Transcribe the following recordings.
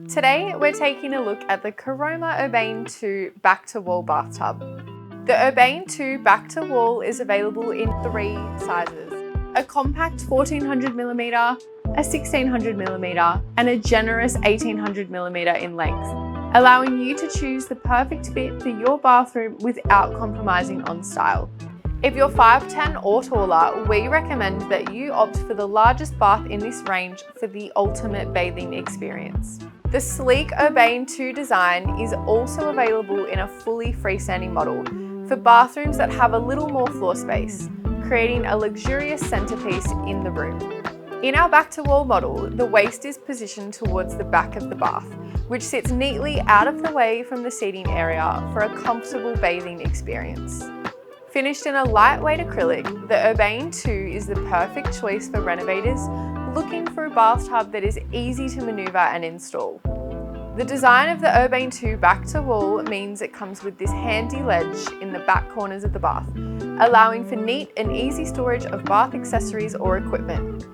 Today we're taking a look at the Caroma Urbane II Back to Wall bathtub. The Urbane II Back to Wall is available in 3 sizes: a compact 1400mm, a 1600mm, and a generous 1800mm in length, allowing you to choose the perfect fit for your bathroom without compromising on style. If you're 5'10" or taller, we recommend that you opt for the largest bath in this range for the ultimate bathing experience. The sleek Urbane II design is also available in a fully freestanding model for bathrooms that have a little more floor space, creating a luxurious centerpiece in the room. In our back-to-wall model, the waist is positioned towards the back of the bath, which sits neatly out of the way from the seating area for a comfortable bathing experience. Finished in a lightweight acrylic, the Urbane II is the perfect choice for renovators looking for a bathtub that is easy to maneuver and install. The design of the Urbane II Back to Wall means it comes with this handy ledge in the back corners of the bath, allowing for neat and easy storage of bath accessories or equipment.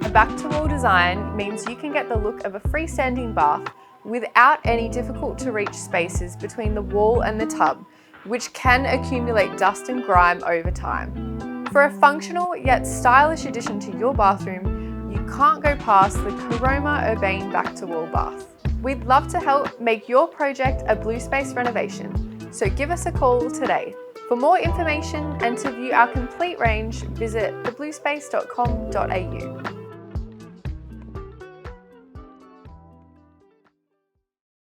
A back-to-wall design means you can get the look of a freestanding bath without any difficult-to-reach spaces between the wall and the tub, which can accumulate dust and grime over time. For a functional yet stylish addition to your bathroom, you can't go past the Caroma Urbane Back to Wall bath. We'd love to help make your project a blue space renovation, so give us a call today. For more information and to view our complete range, visit thebluespace.com.au.